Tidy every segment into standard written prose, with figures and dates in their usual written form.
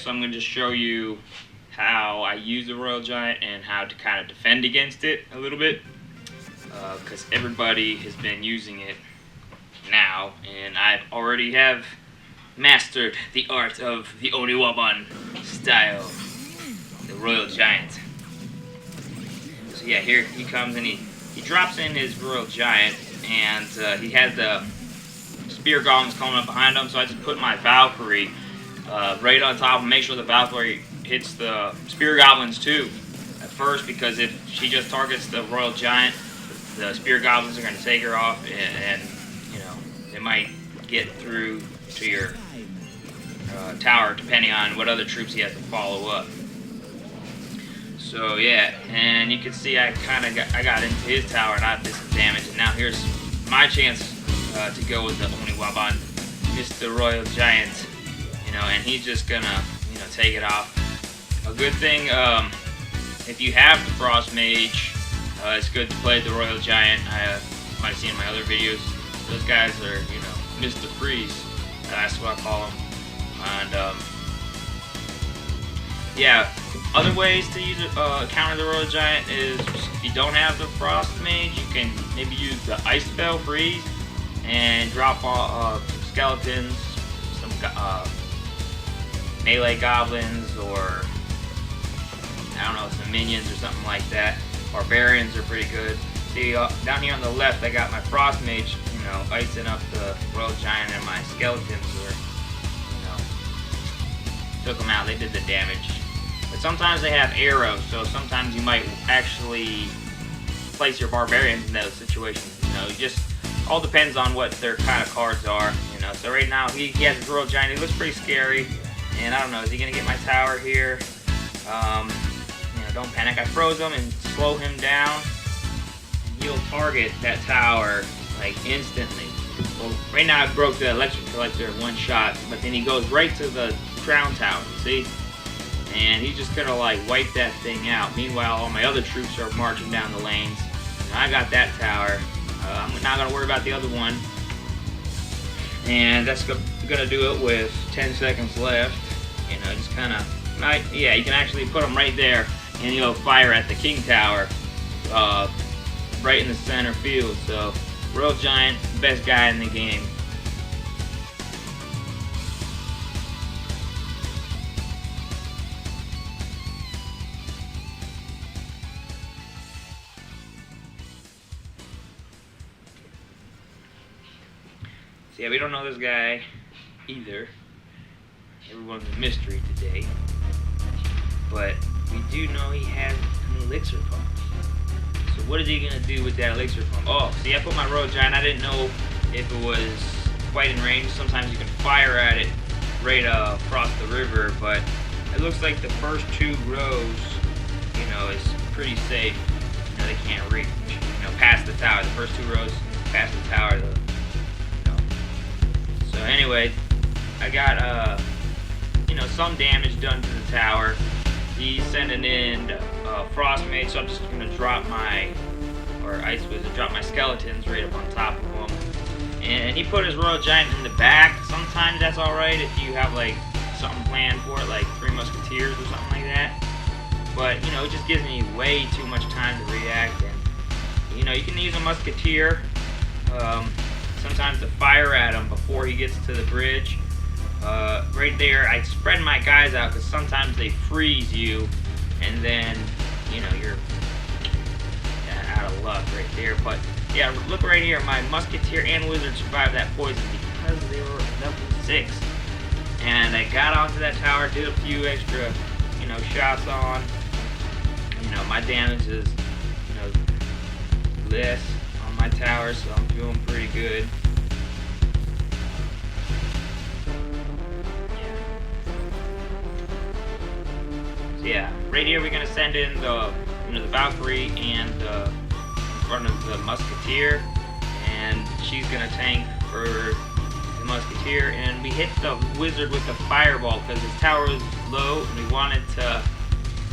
so I'm going to just show you how I use the Royal Giant and how to kind of defend against it a little bit, because everybody has been using it now, and I already have mastered the art of the Oniwaban style, the Royal Giant. So yeah, here he comes and he drops in his Royal Giant, and he has the spear goblins coming up behind him, so I just put my Valkyrie right on top and make sure the Valkyrie hits the spear goblins too at first, because if she just targets the Royal Giant, the spear goblins are going to take her off, and you know, they might get through to your tower depending on what other troops he has to follow up. So yeah, and you can see I got into his tower and I did some damage, and now here's my chance to go with the Oniwaban Mr. Royal Giant, you know, and he's just gonna, you know, take it off. A good thing, if you have the Frost Mage, it's good to play the Royal Giant. I might have seen in my other videos, those guys are, you know, Mr. Freeze. That's what I call them. And yeah, other ways to use counter the Royal Giant is, if you don't have the Frost Mage, you can maybe use the Ice Spell Freeze and drop some skeletons, some melee goblins, or I don't know, some minions or something like that. Barbarians are pretty good. See, down here on the left, I got my Frost Mage, you know, icing up the Royal Giant, and my skeletons were, you know, took them out. They did the damage. But sometimes they have arrows, so sometimes you might actually place your barbarians in those situations. You know, it just all depends on what their kind of cards are. You know, so right now he has his Royal Giant. He looks pretty scary, and I don't know, is he gonna get my tower here? You know, don't panic. I froze him and slow him down, and he'll target that tower like instantly. Well, right now I broke the electric collector in one shot, but then he goes right to the crown tower. See? And he's just gonna like wipe that thing out. Meanwhile, all my other troops are marching down the lanes, and I got that tower. I'm not gonna worry about the other one, and that's gonna do it with 10 seconds left. You know, just kind of, yeah, you can actually put them right there, and you'll fire at the King Tower, right in the center field. So, Royal Giant, best guy in the game. So yeah, we don't know this guy either. Everyone's a mystery today. But we do know he has an elixir pump. So what is he gonna do with that elixir pump? Oh, see, I put my Royal Giant. I didn't know if it was quite in range. Sometimes you can fire at it right across the river, but it looks like the first 2 rows, you know, is pretty safe. You know, they can't reach, you know, past the tower. The first 2 rows past the tower, So anyway, I got you know, some damage done to the tower. He's sending in Frost Mage, so I'm just gonna drop my, or Ice Wizard, drop my skeletons right up on top of him. And he put his Royal Giant in the back. Sometimes that's alright if you have like something planned for it, like 3 Musketeers or something like that. But you know, it just gives me way too much time to react. And you know, you can use a Musketeer. Sometimes to fire at him before he gets to the bridge. Right there, I spread my guys out because sometimes they freeze you, and then, you know, you're out of luck right there. But yeah, look right here, my Musketeer and Wizard survived that poison because they were level 6. And I got onto that tower, did a few extra, you know, shots on. You know, my damage is, you know, less on my tower, so I'm doing pretty good. So yeah, right here we're gonna send in the, you know, the Valkyrie and in front of the Musketeer, and she's gonna tank for the Musketeer, and we hit the Wizard with the Fireball because his tower is low, and we wanted to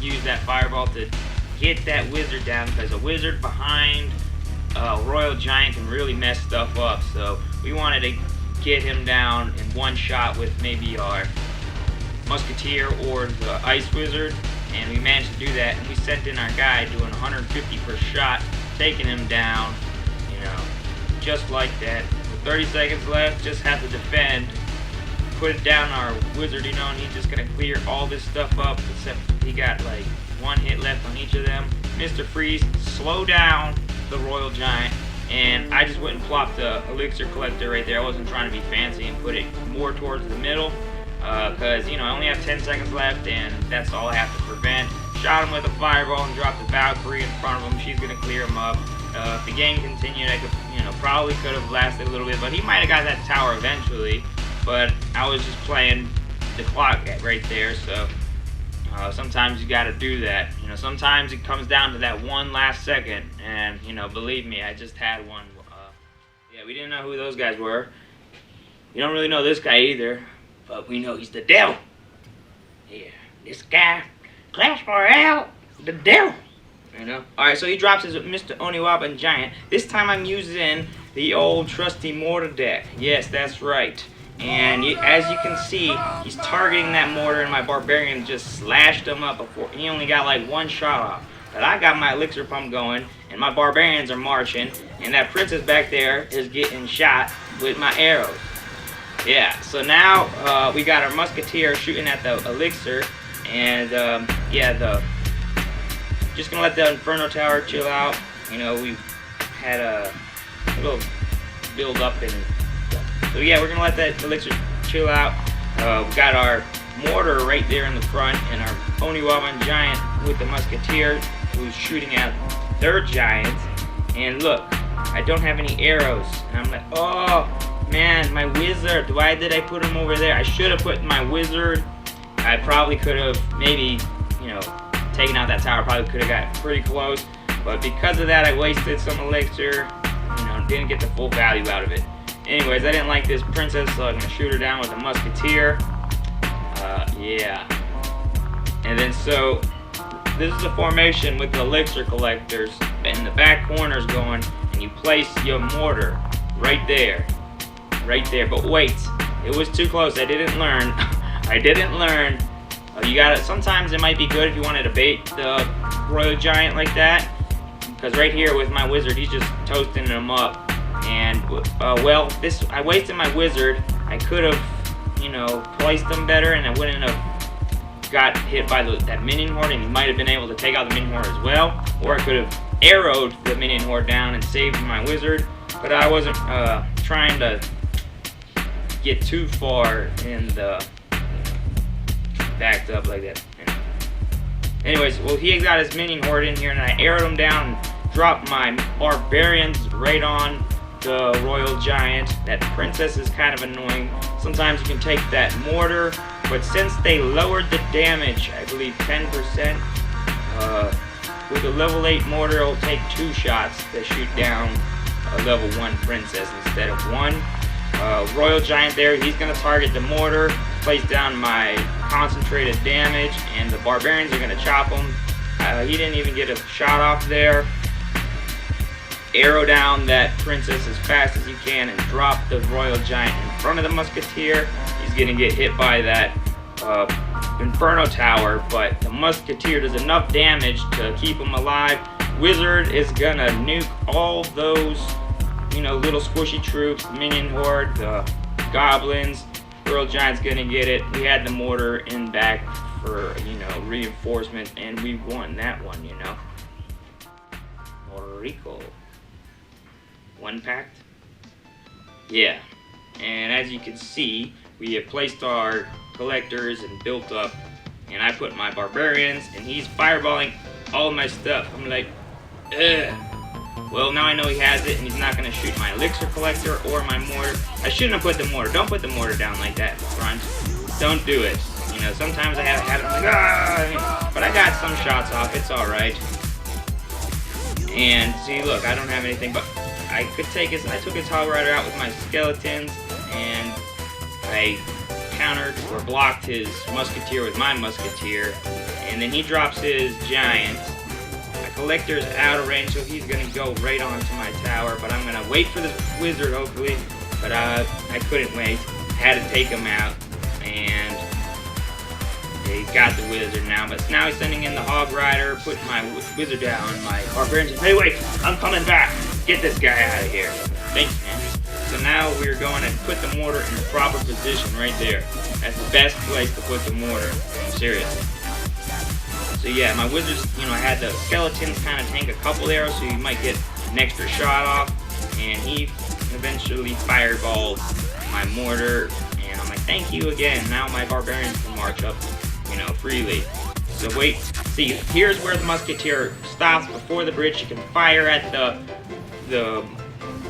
use that Fireball to get that Wizard down, because a Wizard behind Royal Giant can really mess stuff up. So we wanted to get him down in one shot with maybe our musketeer or the ice wizard, and we managed to do that. And we sent in our guy doing 150 per shot, taking him down, you know, just like that. With 30 seconds left, just have to defend, put it down our wizard, you know, and he's just gonna clear all this stuff up, except he got like one hit left on each of them. Mr. Freeze, slow down the Royal Giant, and I just went and plopped the elixir collector right there. I wasn't trying to be fancy and put it more towards the middle, because, you know, I only have 10 seconds left, and that's all I have to prevent. Shot him with a fireball and dropped the Valkyrie in front of him. She's gonna clear him up. If the game continued, I could, you know, probably could have lasted a little bit, but he might have got that tower eventually. But I was just playing the clock right there, so sometimes you got to do that. You know, sometimes it comes down to that one last second, and, you know, believe me, I just had one. Yeah, we didn't know who those guys were. We don't really know this guy either, but we know he's the devil. Yeah, this guy, Clash Royale, the devil. You know. All right, so he drops his Mr. Oniwaban Giant. This time I'm using the old trusty mortar deck. Yes, that's right. And as you can see, he's targeting that mortar, and my barbarian just slashed him up before. He only got like one shot off. But I got my elixir pump going, and my barbarians are marching, and that princess back there is getting shot with my arrows. Yeah, so now we got our musketeer shooting at the elixir, and yeah, just gonna let the Inferno Tower chill out. You know, we had a little build up, and so yeah, we're gonna let that elixir chill out. We got our mortar right there in the front, and our Oniwaban Giant with the musketeer who's shooting at their giant. And look, I don't have any arrows, and I'm like, oh man, my wizard. Why did I put him over there? I should have put my wizard. I probably could have maybe, you know, taken out that tower. Probably could have got pretty close, but because of that, I wasted some elixir. You know, didn't get the full value out of it. Anyways, I didn't like this princess, so I'm gonna shoot her down with a musketeer. Yeah. And then so this is a formation with the elixir collectors, and the back corner's going, and you place your mortar right there. Right there. But wait, it was too close. I didn't learn. I didn't learn. You gotta, sometimes it might be good if you wanted to bait the Royal Giant like that, because right here with my wizard, he's just toasting him up. And well, I wasted my wizard. I could have, you know, placed them better, and I wouldn't have got hit by that minion horde, and he might have been able to take out the minion horde as well. Or I could have arrowed the minion horde down and saved my wizard. But I wasn't trying to get too far in the backed up like that. Anyways, well, he got his minion horde in here, and I arrowed him down and dropped my barbarians right on the Royal Giant. That princess is kind of annoying. Sometimes you can take that mortar, but since they lowered the damage, I believe 10%, with a level 8 mortar, it'll take 2 shots to shoot down a level 1 princess instead of 1. Royal Giant there, he's going to target the mortar, place down my concentrated damage, and the barbarians are going to chop him. He didn't even get a shot off there. Arrow down that princess as fast as you can and drop the Royal Giant in front of the musketeer. He's going to get hit by that Inferno Tower, but the musketeer does enough damage to keep him alive. Wizard is going to nuke all those, you know, little squishy troops, the minion horde, the goblins. Royal Giant's going to get it. We had the mortar in back for, you know, reinforcement, and we won that one, you know. Rico. One packed? Yeah. And as you can see, we have placed our collectors and built up, and I put my barbarians, and he's fireballing all of my stuff. I'm like, ugh. Well, now I know he has it, and he's not going to shoot my elixir collector or my mortar. I shouldn't have put the mortar. Don't put the mortar down like that in front. Don't do it. You know, sometimes I have had it, I'm like, ah! But I got some shots off. It's alright. And see, look, I don't have anything, but I could take his, I took his Hog Rider out with my skeletons, and I countered or blocked his musketeer with my musketeer, and then he drops his giant. My collector's out of range, so he's gonna go right onto my tower, but I'm gonna wait for this wizard, hopefully, but I couldn't wait. I had to take him out, and He's got the wizard now, but now he's sending in the hog rider, putting my wizard down, my barbarians. Hey, wait, I'm coming back. Get this guy out of here. Thanks, man. So now we're going to put the mortar in the proper position right there. That's the best place to put the mortar. Seriously. So yeah, my wizards, I had the skeletons kind of tank a couple arrows, so you might get an extra shot off. And he eventually fireballed my mortar. And I'm like, thank you again. Now my barbarians can march up, freely. So wait, see, here's where the musketeer stops before the bridge. You can fire at the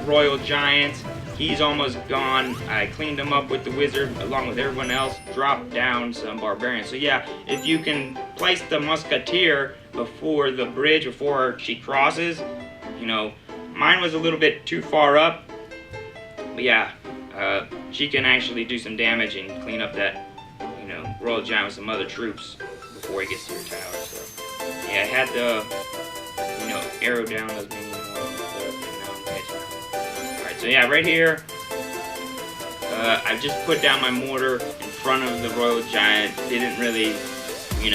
Royal Giant. He's almost gone. I cleaned him up with the wizard along with everyone else. Dropped down some barbarians. So yeah, if you can place the musketeer before the bridge, before she crosses, mine was a little bit too far up. But yeah, she can actually do some damage and clean up that, Royal Giant with some other troops before he gets to your tower. So yeah, I had the, arrow down those minions. Alright, so yeah, right here, I've just put down my mortar in front of the Royal Giant. Didn't really, he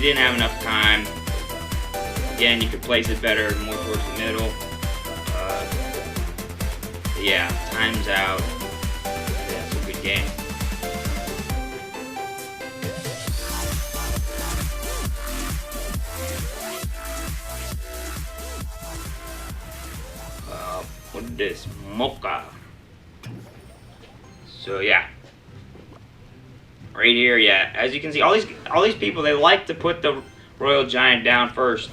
didn't have enough time. Again, you could place it better, more towards the middle. Yeah, time's out. Yeah, it's a good game. What is this? Mocha. So yeah. Right here, yeah. As you can see, all these people, they like to put the Royal Giant down first.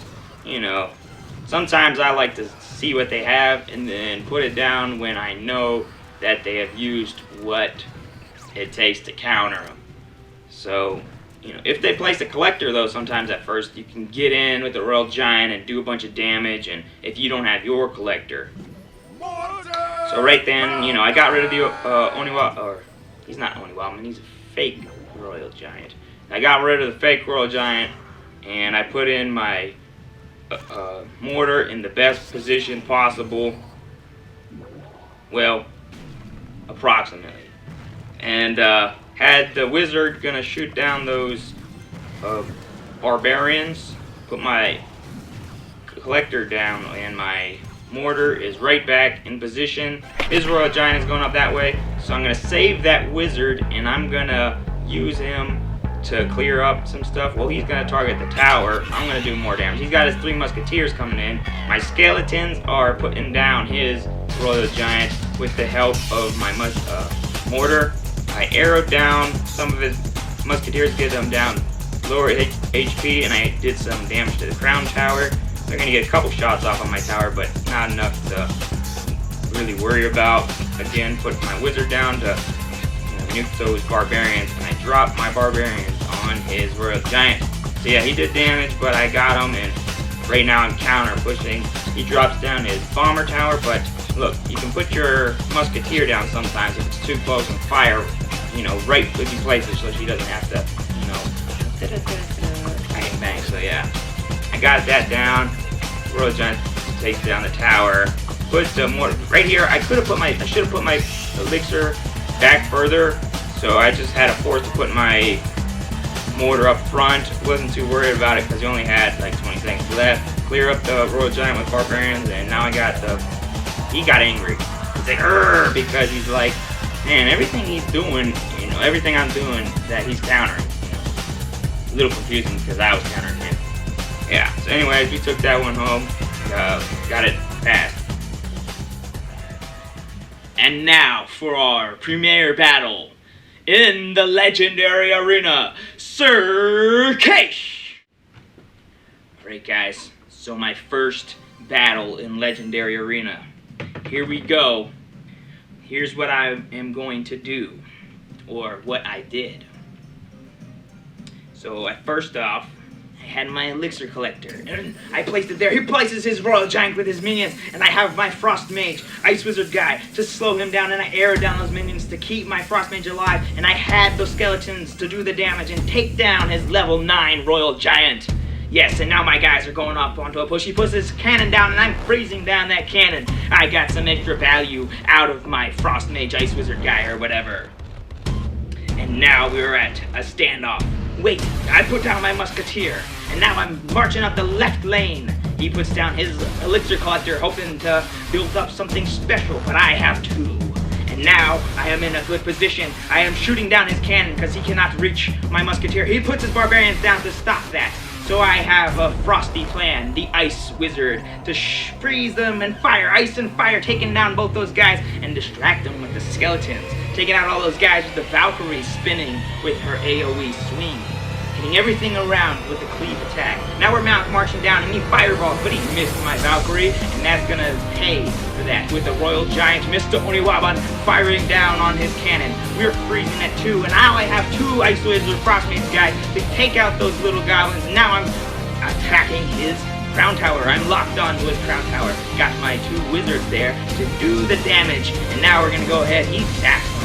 Sometimes I like to see what they have and then put it down when I know that they have used what it takes to counter them. So, if they place a collector though, sometimes at first you can get in with the Royal Giant and do a bunch of damage, and if you don't have your collector. So right then, I got rid of the Oniwaban, or he's not Oniwaban, he's a fake Royal Giant. I got rid of the fake Royal Giant, and I put in my mortar in the best position possible. Well, approximately. And had the wizard gonna shoot down those barbarians. Put my collector down, and my mortar is right back in position. His Royal Giant is going up that way, so I'm gonna save that wizard, and I'm gonna use him to clear up some stuff. Well, he's gonna target the tower. I'm gonna do more damage. He's got his 3 musketeers coming in. My skeletons are putting down his Royal Giant with the help of my mortar. I arrowed down some of his musketeers, get them down lower HP, and I did some damage to the crown tower. They're gonna get a couple shots off on my tower, but not enough to really worry about. Again, put my wizard down to nuke those barbarians, and I dropped my barbarians on his Royal Giant. So yeah, he did damage, but I got him, and right now I'm counter pushing. He drops down his bomber tower, but look, you can put your musketeer down sometimes if it's too close and fire, right with you places, so she doesn't have to, bang bang. So yeah, I got that down. Royal Giant takes down the tower. Put the mortar right here. I should have put my elixir back further, so I just had a force to put my mortar up front. Wasn't too worried about it because he only had like 20 seconds left. Clear up the Royal Giant with barbarians, and now I got he got angry. He's like, "Urgh," because he's like, man, everything he's doing, everything I'm doing that he's countering. A little confusing because I was countering him. Yeah, so anyways, we took that one home, got it passed. And now for our premiere battle in the legendary arena, Sir Kesh! Alright guys, so my first battle in legendary arena. Here we go. Here's what I am going to do, or what I did. So first off, I had my elixir collector, and I placed it there. He places his Royal Giant with his minions, and I have my Frost Mage, Ice Wizard guy, to slow him down, and I arrow down those minions to keep my Frost Mage alive, and I had those skeletons to do the damage and take down his level 9 Royal Giant. Yes, and now my guys are going up onto a push. He puts his cannon down, and I'm freezing down that cannon. I got some extra value out of my Frost Mage, Ice Wizard guy, or whatever. And now we're at a standoff. Wait, I put down my musketeer, and now I'm marching up the left lane. He puts down his elixir collector, hoping to build up something special, but I have two. And now I am in a good position. I am shooting down his cannon because he cannot reach my musketeer. He puts his barbarians down to stop that. So I have a frosty plan, the ice wizard, to freeze them and fire, ice and fire, taking down both those guys and distract them with the skeletons. Taking out all those guys with the Valkyrie spinning with her AoE swing. Hitting everything around with a cleave attack. Now we're marching down and he fireballs, but he missed my Valkyrie, and that's gonna pay for that with the Royal Giant, Mr. Oniwaban, firing down on his cannon. We're freezing at 2, and now I have 2 Ice Wizard Frostmates guys to take out those little goblins. Now I'm attacking his crown tower. I'm locked onto his crown tower. Got my 2 wizards there to do the damage, and now we're gonna go ahead. He attacks them.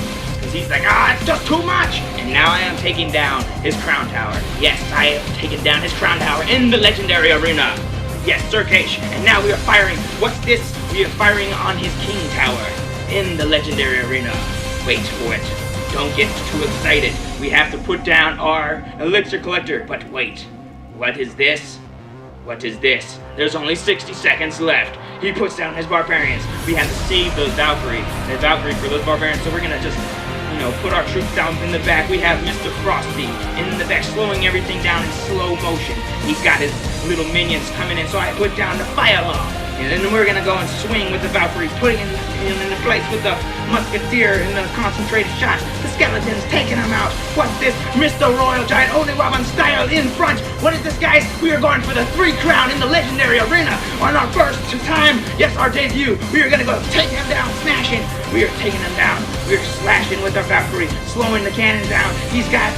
He's like, it's just too much! And now I am taking down his crown tower. Yes, I have taken down his crown tower in the legendary arena. Yes, Sir Kesh. And now we are firing. What's this? We are firing on his king tower in the legendary arena. Wait for it. Don't get too excited. We have to put down our elixir collector. But wait, what is this? What is this? There's only 60 seconds left. He puts down his barbarians. We have to save those Valkyrie. The Valkyrie for those barbarians. So we're gonna just put our troops down in the back. We have Mr. Frosty in the back, slowing everything down in slow motion. He's got his little minions coming in, so I put down the fire alarm. And then we're gonna go and swing with the Valkyrie, putting him in the place with the musketeer in the concentrated shot. The skeletons taking him out. What's this? Mr. Royal Giant, Oniwaban style in front. What is this, guys? We are going for the 3 crown in the legendary arena on our first time. Yes, our debut. We are gonna go take him down, smashing. We are taking him down. We are slashing with our Valkyrie, slowing the cannon down. He's got,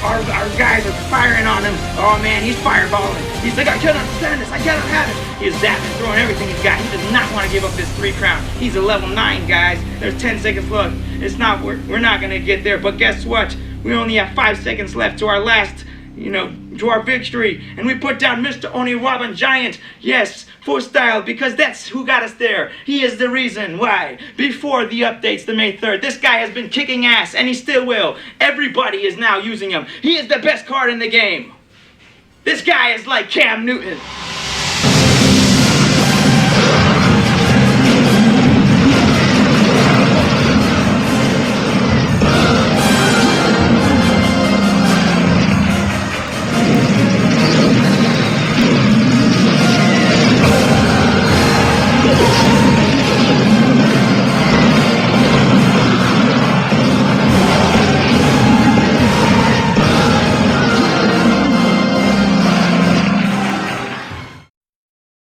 our guys are firing on him. Oh man, he's fireballing. He's like, I cannot stand this, I cannot have it. He's zapping, throwing everything he's got. He does not want to give up this 3 crown. He's a level 9, guys. There's 10 seconds left. It's not, we're not gonna get there, but guess what? We only have 5 seconds left to our last, to our victory. And we put down Mr. Oniwaban Giant. Yes, for style, because that's who got us there. He is the reason why. Before the updates, the May 3rd, this guy has been kicking ass, and he still will. Everybody is now using him. He is the best card in the game. This guy is like Cam Newton.